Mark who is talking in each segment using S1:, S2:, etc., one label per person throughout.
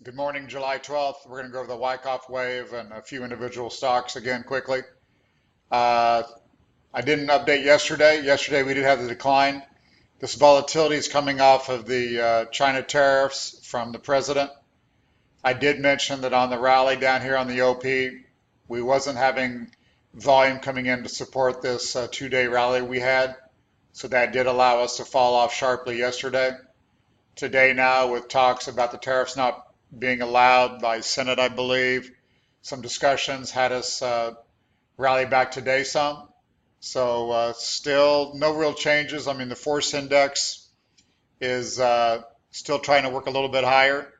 S1: Good morning, July 12th. We're going to go over the Wyckoff wave and a few individual stocks again quickly. Uh, I didn't update yesterday. Yesterday we did have the decline. This volatility is coming off of the China tariffs from the president. I did mention that on the rally down here on the OP, we wasn't having volume coming in to support this two-day rally we had. So that did allow us to fall off sharply yesterday. Today now with talks about the tariffs not being allowed by Senate, I believe, some discussions had us rally back today some. So still no real changes. I mean, the force index is still trying to work a little bit higher.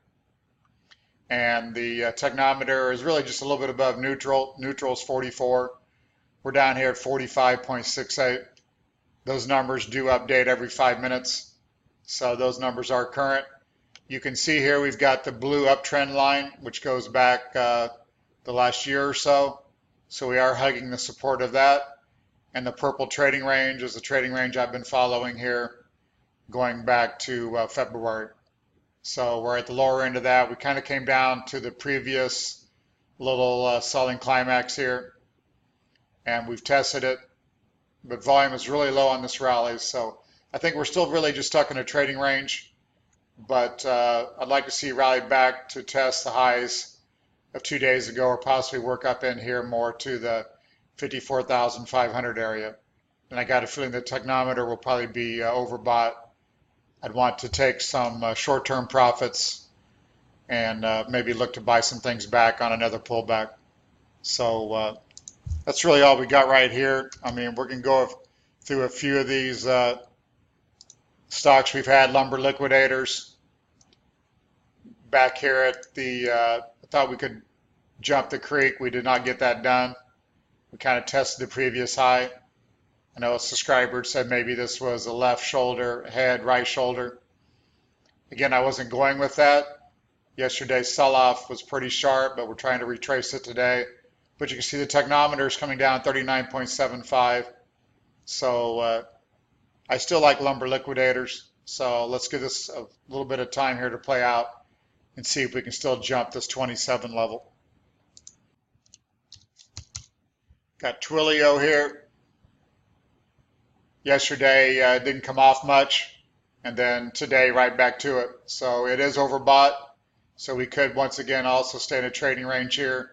S1: And the technometer is really just a little bit above neutral. Neutral is 44. We're down here at 45.68. Those numbers do update every 5 minutes. So those numbers are current. You can see here we've got the blue uptrend line, which goes back the last year or so. So we are hugging the support of that. And the purple trading range is the trading range I've been following here going back to February. So we're at the lower end of that. We kind of came down to the previous little selling climax here. And we've tested it. But volume is really low on this rally. So I think we're still really just stuck in a trading range. But I'd like to see rally back to test the highs of 2 days ago or possibly work up in here more to the 54,500 area. And I got a feeling the technometer will probably be overbought. I'd want to take some short-term profits and maybe look to buy some things back on another pullback. So that's really all we got right here. I mean, we're going to go through a few of these stocks we've had. Lumber liquidators. Back here at the, I thought we could jump the creek. We did not get that done. We kind of tested the previous high. I know a subscriber said maybe this was a left shoulder, head, right shoulder. Again, I wasn't going with that. Yesterday's sell-off was pretty sharp, but we're trying to retrace it today. But you can see the technometer is coming down 39.75. So I still like lumber liquidators. So let's give this a little bit of time here to play out and see if we can still jump this 27 level. Got TWLO here. Yesterday didn't come off much, and then today right back to it. So it is overbought. So we could once again also stay in a trading range here.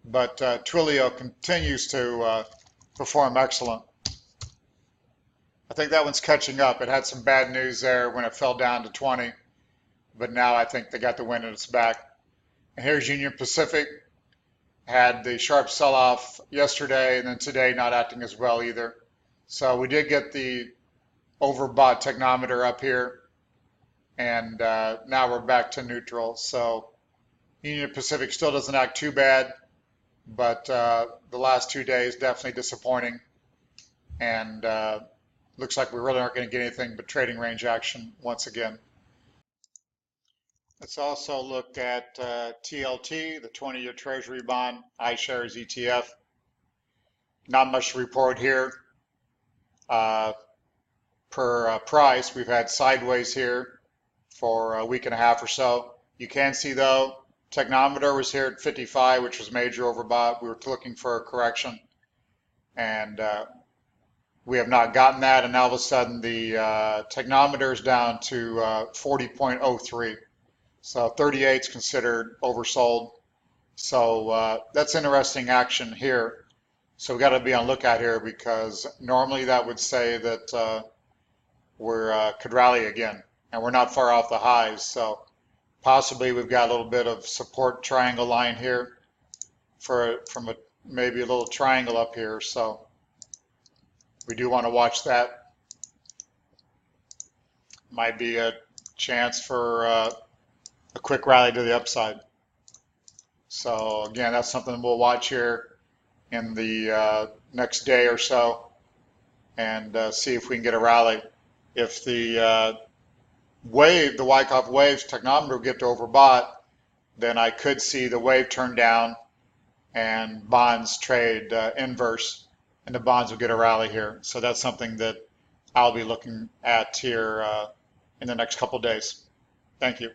S1: But TWLO continues to perform excellent. I think that one's catching up. It had some bad news there when it fell down to 20. But now I think they got the wind at its back. And here's Union Pacific. Had the sharp sell-off yesterday, and then today not acting as well either. So we did get the overbought technometer up here, and now we're back to neutral. So Union Pacific still doesn't act too bad, but the last 2 days definitely disappointing. And looks like we really aren't going to get anything but trading range action once again. Let's also look at TLT, the 20-year Treasury bond, iShares ETF. Not much to report here. Per price, we've had sideways here for a week and a half or so. You can see though, technometer was here at 55, which was major overbought. We were looking for a correction, and we have not gotten that. And now all of a sudden, the technometer is down to 40.03. So 38 is considered oversold. So that's interesting action here. So we got to be on lookout here, because normally that would say that we're could rally again, and we're not far off the highs. So possibly we've got a little bit of support triangle line here from maybe a little triangle up here. So we do want to watch that. Might be a chance for a quick rally to the upside. So again, that's something we'll watch here in the next day or so, and see if we can get a rally. If the wave, the Wyckoff waves technometer will get to overbought, then I could see the wave turn down and bonds trade inverse, and the bonds will get a rally here. So that's something that I'll be looking at here in the next couple days. Thank you.